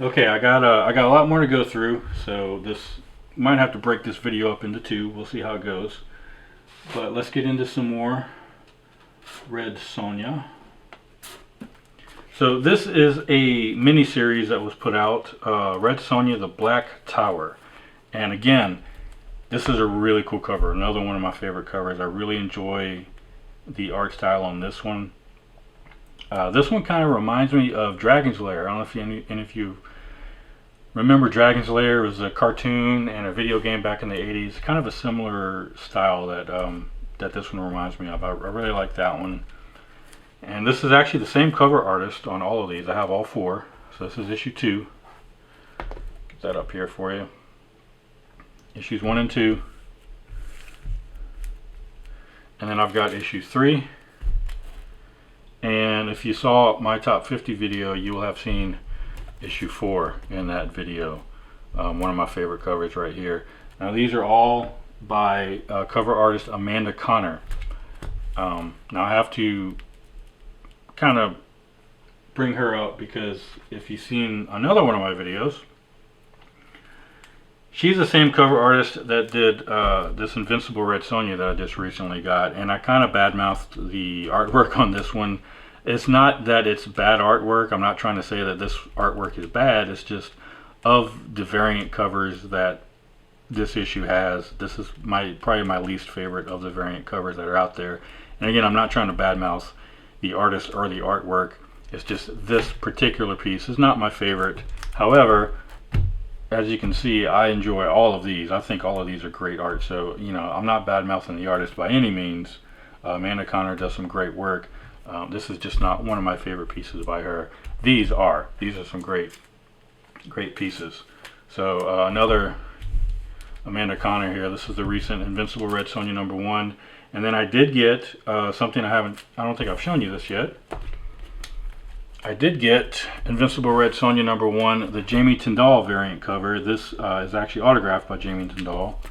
Okay, I got a lot more to go through, so this might have to break this video up into two. We'll see how it goes. But let's get into some more Red Sonja. So this is a mini series that was put out, Red Sonja, the Black Tower. And again, this is a really cool cover. Another one of my favorite covers. I really enjoy the art style on this one. This one kind of reminds me of Dragon's Lair. I don't know if any of you remember Dragon's Lair. It was a cartoon and a video game back in the 80s. Kind of a similar style that that this one reminds me of. I really like that one. And this is actually the same cover artist on all of these. I have all four. So this is issue 2. Get that up here for you. Issues 1 and 2. And then I've got issue 3. And if you saw my top 50 video, you will have seen issue 4 in that video. One of my favorite covers right here. Now these are all by cover artist Amanda Connor. Now I have to kind of bring her up because if you've seen another one of my videos, she's the same cover artist that did this Invincible Red Sonja that I just recently got, and I kind of badmouthed the artwork on this one. It's not that it's bad artwork. I'm not trying to say that this artwork is bad. It's just of the variant covers that this issue has, this is probably my least favorite of the variant covers that are out there. And again, I'm not trying to badmouth the artist or the artwork. It's just this particular piece is not my favorite. However, as you can see, I enjoy all of these. I think all of these are great art. So, you know, I'm not bad-mouthing the artist by any means. Amanda Connor does some great work. This is just not one of my favorite pieces by her. These are some great pieces. So another Amanda Connor here. This is the recent Invincible Red Sonja #1. And then I did get something I don't think I've shown you this yet. I did get Invincible Red Sonja #1, the Jamie Tyndall variant cover. This is actually autographed by Jamie Tyndall,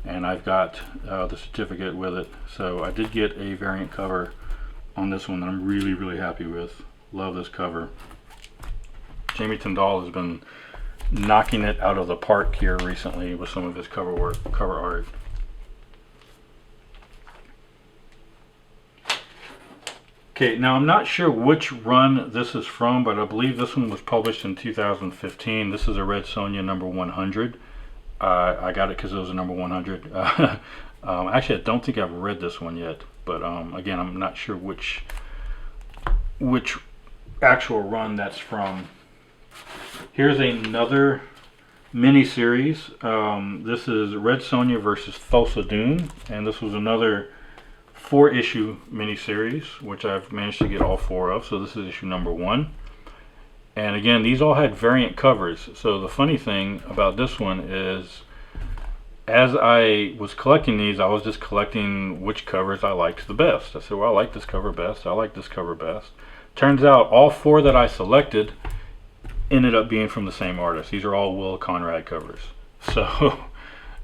and I've got the certificate with it. So I did get a variant cover on this one that I'm really happy with. Love this cover. Jamie Tyndall has been knocking it out of the park here recently with some of his cover art. Okay, now I'm not sure which run this is from, but I believe this one was published in 2015. This is a Red Sonja #100. I got it because it was a #100. Actually, I don't think I've read this one yet, but again, I'm not sure which actual run that's from. Here's another mini-series. This is Red Sonja versus Falsa Dune, and this was another 4-issue mini-series, which I've managed to get all 4 of. So this is issue #1. And again, these all had variant covers. So the funny thing about this one is, as I was collecting these, I was just collecting which covers I liked the best. I said, well, I like this cover best. I like this cover best. Turns out all 4 that I selected ended up being from the same artist. These are all Will Conrad covers. So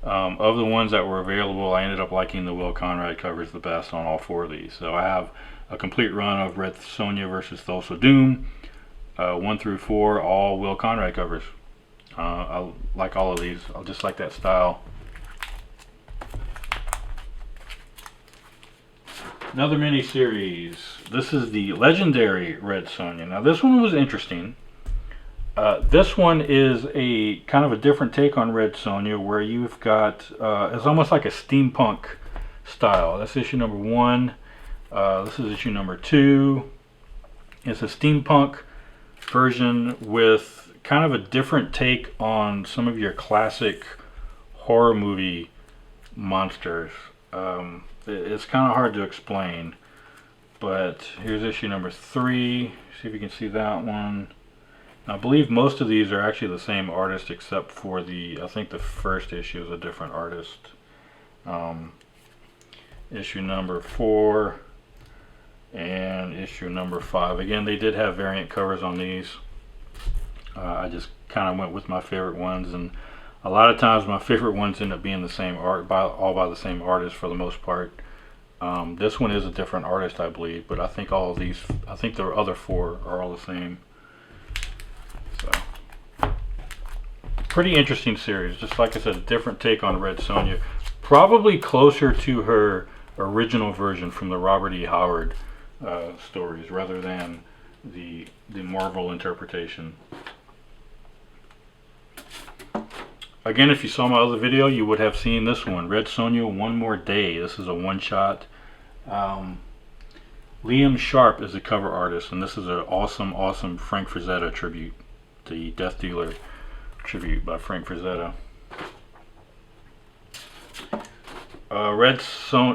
of the ones that were available, I ended up liking the Will Conrad covers the best on all 4 of these. So I have a complete run of Red Sonja versus Falsa Dune, 1 through 4, all Will Conrad covers. I like all of these. I just like that style. Another mini-series. This is the legendary Red Sonja. Now this one was interesting. This one is a kind of a different take on Red Sonja, where you've got it's almost like a steampunk style. That's issue #1. This is issue #2. It's a steampunk version with kind of a different take on some of your classic horror movie monsters. It's kind of hard to explain, but here's issue #3. See if you can see that one. I believe most of these are actually the same artist, except for I think the first issue is a different artist. Issue #4 and issue #5. Again, they did have variant covers on these. I just kind of went with my favorite ones, and a lot of times my favorite ones end up being the same art, all by the same artist for the most part. This one is a different artist, I believe, but I think all of these, I think the other 4 are all the same. So pretty interesting series. Just like I said, a different take on Red Sonja. Probably closer to her original version from the Robert E. Howard stories rather than the Marvel interpretation. Again, if you saw my other video, you would have seen this one, Red Sonja, One More Day. This is a one-shot. Liam Sharp is the cover artist, and this is an awesome, awesome Frank Frazetta tribute, the Death Dealer tribute by Frank Frazetta.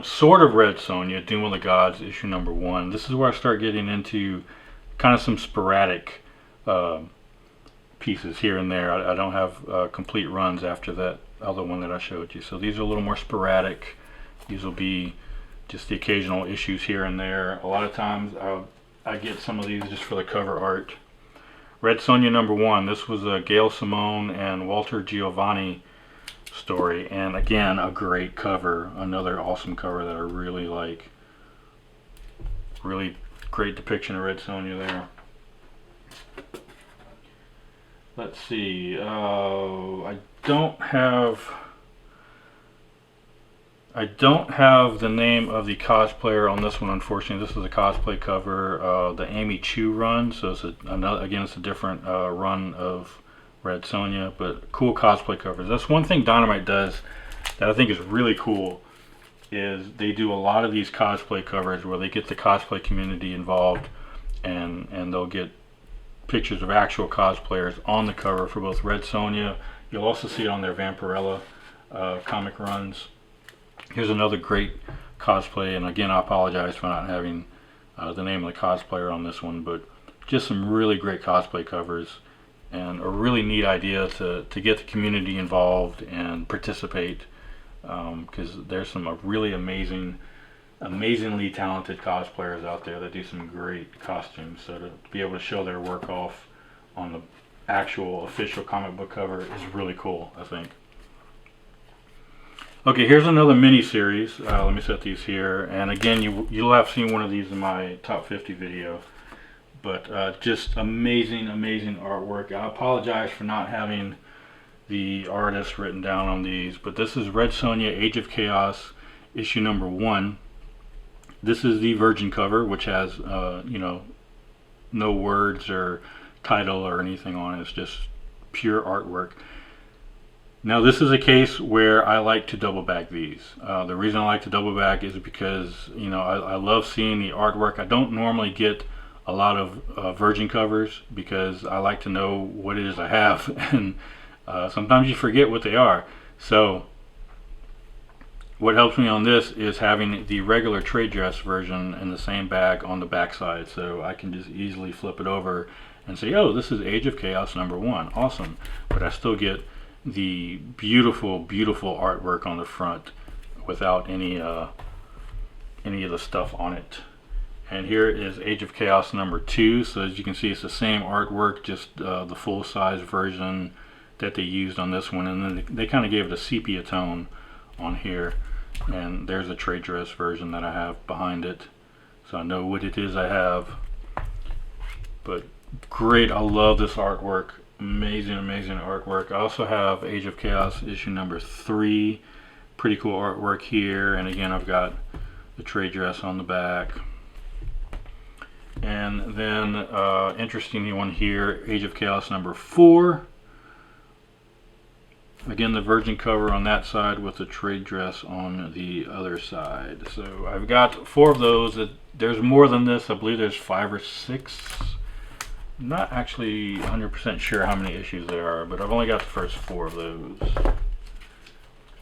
Sort of Red Sonja, Doom of the Gods, issue number 1. This is where I start getting into kind of some sporadic pieces here and there. I don't have complete runs after that other one that I showed you. So these are a little more sporadic. These will be just the occasional issues here and there. A lot of times I get some of these just for the cover art. Red Sonja number 1. This was a Gail Simone and Walter Giovanni story, and again, a great cover. Another awesome cover that I really like. Really great depiction of Red Sonja there. Let's see. I don't have the name of the cosplayer on this one, unfortunately. This is a cosplay cover, the Amy Chu run. So it's it's a different run of Red Sonja, but cool cosplay covers. That's one thing Dynamite does that I think is really cool, is they do a lot of these cosplay covers where they get the cosplay community involved, and they'll get pictures of actual cosplayers on the cover for both Red Sonja. You'll also see it on their Vampirella comic runs. Here's another great cosplay, and again, I apologize for not having the name of the cosplayer on this one, but just some really great cosplay covers, and a really neat idea to get the community involved and participate, because there's some really amazingly talented cosplayers out there that do some great costumes. So to be able to show their work off on the actual official comic book cover is really cool, I think. Okay, here's another mini series. Let me set these here, and again, you'll have seen one of these in my top 50 video. But just amazing artwork. I apologize for not having the artist written down on these, but this is Red Sonja, Age of Chaos, issue number 1. This is the Virgin cover, which has no words or title or anything on it. It's just pure artwork. Now this is a case where I like to double back these. The reason I like to double back is because I love seeing the artwork. I don't normally get a lot of Virgin covers because I like to know what it is I have, and sometimes you forget what they are. So what helps me on this is having the regular trade dress version in the same bag on the back side, so I can just easily flip it over and say, oh, this is Age of Chaos number 1. Awesome. But I still get the beautiful artwork on the front without any of the stuff on it. And here is Age of Chaos number 2. So as you can see, it's the same artwork, just the full-size version that they used on this one, and then they kind of gave it a sepia tone on here. And there's a trade dress version that I have behind it, so I know what it is I have. But great, I love this artwork. Amazing artwork. I also have Age of Chaos issue number 3. Pretty cool artwork here, and again, I've got the trade dress on the back. And then interesting one here, Age of Chaos number 4. Again, the Virgin cover on that side with the trade dress on the other side. So I've got 4 of those. There's more than this. I believe there's 5 or 6. I'm not actually 100% sure how many issues there are, but I've only got the first 4 of those.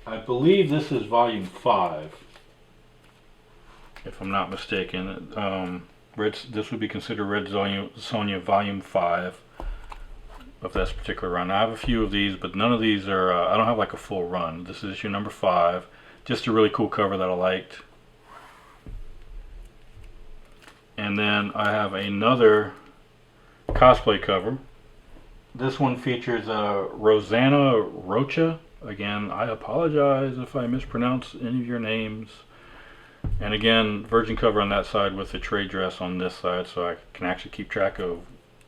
I believe this is volume 5, if I'm not mistaken. This would be considered Red Sonja volume 5 of this particular run. I have a few of these, but none of these are, I don't have like a full run. This is issue number 5. Just a really cool cover that I liked. And then I have another cosplay cover. This one features Rosanna Rocha. Again, I apologize if I mispronounce any of your names. And again, Virgin cover on that side with the trade dress on this side, so I can actually keep track of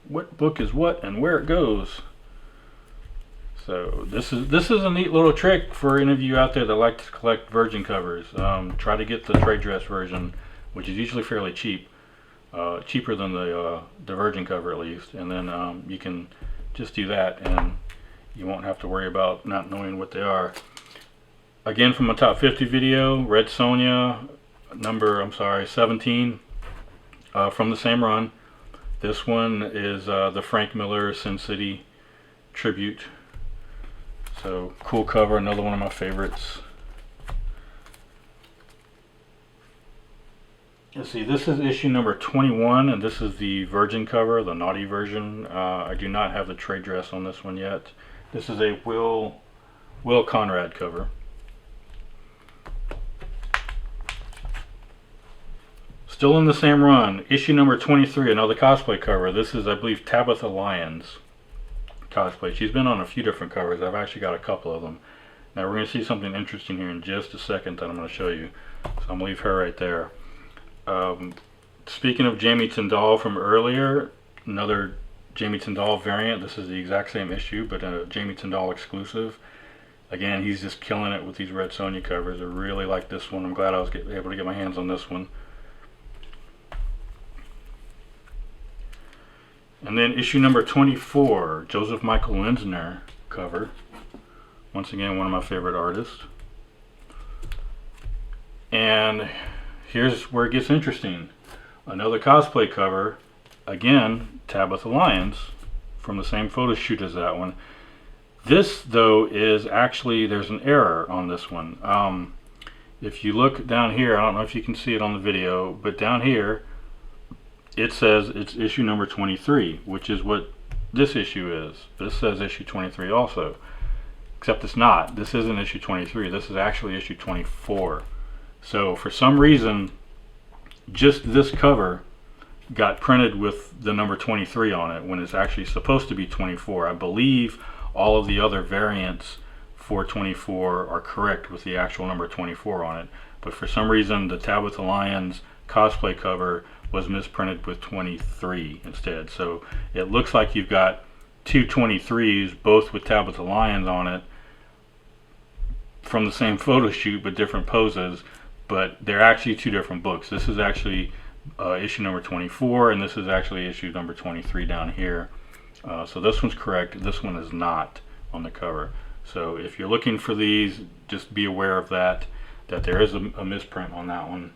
what book is what and where it goes. So this is a neat little trick for any of you out there that like to collect Virgin covers. Try to get the trade dress version, which is usually fairly cheap, cheaper than the Virgin cover at least, and then you can just do that, and you won't have to worry about not knowing what they are. Again, from a top 50 video, Red Sonja, number 17, from the same run. This one is the Frank Miller Sin City tribute. So cool cover, another one of my favorites. Let's see, this is issue number 21, and this is the Virgin cover, the naughty version. I do not have the trade dress on this one yet. This is a Will Conrad cover. Still in the same run, issue number 23, another cosplay cover. This is, I believe, Tabitha Lyons cosplay. She's been on a few different covers. I've actually got a couple of them. Now we're going to see something interesting here in just a second that I'm going to show you. So I'm going to leave her right there. Speaking of Jamie Tyndall from earlier, another Jamie Tyndall variant. This is the exact same issue, but a Jamie Tyndall exclusive. Again, he's just killing it with these Red Sonja covers. I really like this one. I'm glad I was able to get my hands on this one. And then issue number 24, Joseph Michael Linsner cover. Once again, one of my favorite artists. And here's where it gets interesting. Another cosplay cover, again, Tabitha Lyons, from the same photo shoot as that one. This, though, is actually, there's an error on this one. If you look down here, I don't know if you can see it on the video, but down here, it says it's issue number 23, which is what this issue is. This says issue 23 also, except it's not. This isn't issue 23. This is actually issue 24. So for some reason, just this cover got printed with the number 23 on it when it's actually supposed to be 24. I believe all of the other variants for 24 are correct with the actual number 24 on it. But for some reason, the Tabitha Lyons cosplay cover was misprinted with 23 instead. So it looks like you've got two 23s, both with Tabitha Lyons on it, from the same photo shoot but different poses, but they're actually two different books. This is actually issue number 24, and this is actually issue number 23 down here. So this one's correct, this one is not on the cover. So if you're looking for these, just be aware of that there is a misprint on that one.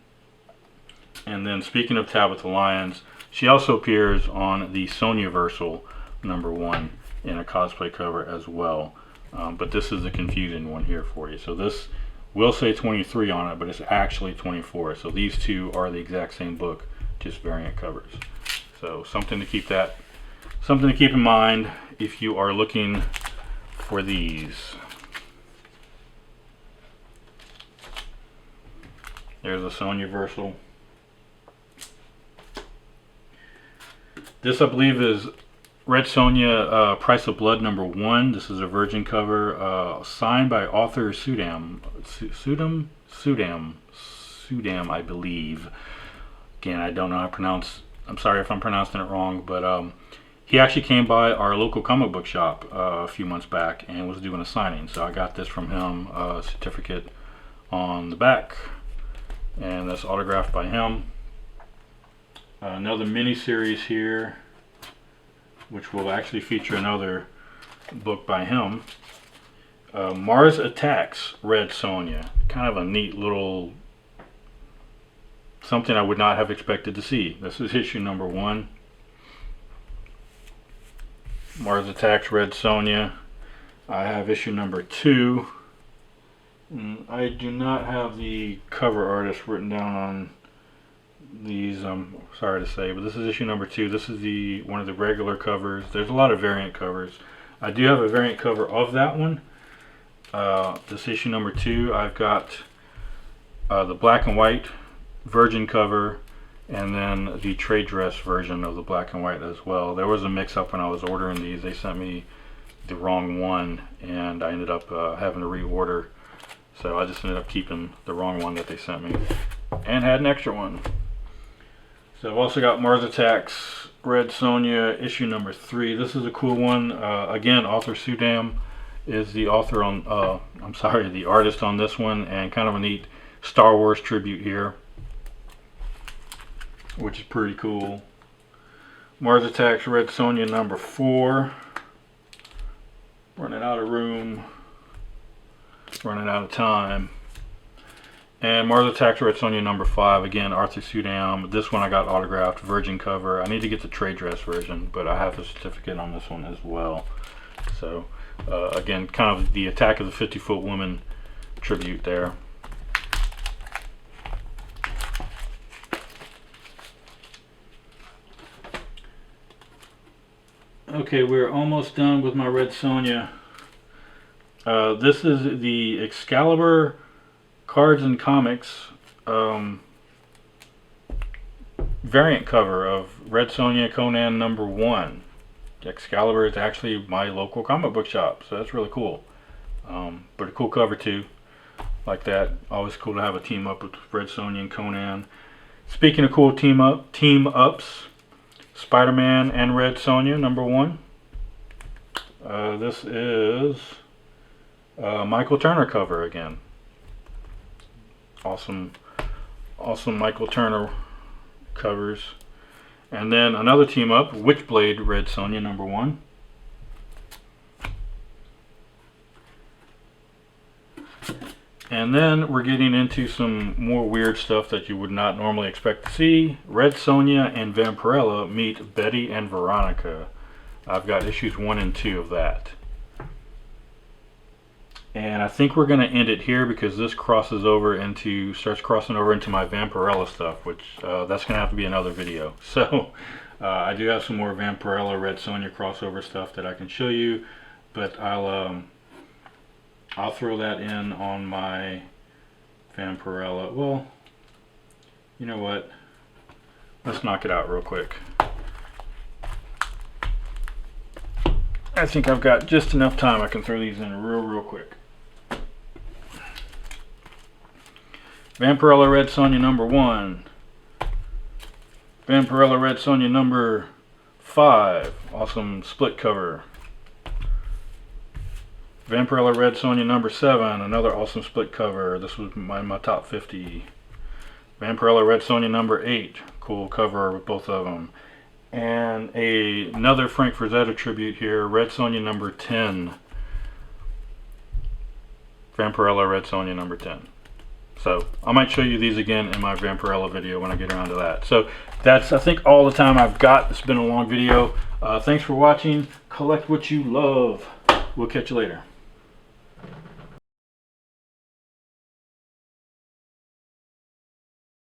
And then speaking of Tabitha Lyons, she also appears on the Sonia-versal number 1 in a cosplay cover as well. But this is the confusing one here for you. So this will say 23 on it, but it's actually 24. So these two are the exact same book, just variant covers. So something to keep in mind if you are looking for these. There's a Sonia-versal. This, I believe, is Red Sonja Price of Blood number 1. This is a Virgin cover, signed by author Sudam, I believe. Again, I don't know how to pronounce. I'm sorry if I'm pronouncing it wrong, but he actually came by our local comic book shop a few months back and was doing a signing. So I got this from him, a certificate on the back, and that's autographed by him. Another mini-series here, which will actually feature another book by him. Mars Attacks, Red Sonja. Kind of a neat little, something I would not have expected to see. This is issue number 1. Mars Attacks, Red Sonja. I have issue number 2. I do not have the cover artist written down on these, I'm sorry to say, but this is issue number 2. This is one of the regular covers. There's a lot of variant covers. I do have a variant cover of that one. This issue number 2, I've got the black and white Virgin cover, and then the trade dress version of the black and white as well. There was a mix-up when I was ordering these. They sent me the wrong one, and I ended up having to reorder. So I just ended up keeping the wrong one that they sent me, and had an extra one. So I've also got Mars Attacks, Red Sonja, issue number 3. This is a cool one. Again, author Sudam, is the author on, I'm sorry, the artist on this one, and kind of a neat Star Wars tribute here, which is pretty cool. Mars Attacks Red Sonja number 4. Running out of room, running out of time. And Mars Attacks Red Sonja number 5, again, Arthur Sudam. This one I got autographed, virgin cover. I need to get the trade dress version, but I have a certificate on this one as well. So, again, kind of the Attack of the 50-Foot Woman tribute there. Okay, we're almost done with my Red Sonja. This is the Excalibur Cards and Comics variant cover of Red Sonja Conan number 1. Excalibur is actually my local comic book shop, so that's really cool. But a cool cover too, like that. Always cool to have a team up with Red Sonja and Conan. Speaking of cool team ups, Spider-Man and Red Sonja number 1. This is Michael Turner cover again. Awesome Michael Turner covers. And then another team up, Witchblade Red Sonja number 1. And then we're getting into some more weird stuff that you would not normally expect to see. Red Sonja and Vampirella meet Betty and Veronica. I've got issues 1 and 2 of that. And I think we're going to end it here because this starts crossing over into my Vampirella stuff, which that's going to have to be another video. So I do have some more Vampirella Red Sonja crossover stuff that I can show you, but I'll throw that in on my Vampirella. Well, you know what? Let's knock it out real quick. I think I've got just enough time. I can throw these in real quick. Vampirella Red Sonja number 1. Vampirella Red Sonja number 5. Awesome split cover. Vampirella Red Sonja number 7. Another awesome split cover. This was my top 50. Vampirella Red Sonja number 8. Cool cover with both of them. And another Frank Frazetta tribute here. Red Sonja number 10. Vampirella Red Sonja number 10. So I might show you these again in my Vampirella video when I get around to that. So that's, I think, all the time I've got. It's been a long video. Thanks for watching. Collect what you love. We'll catch you later.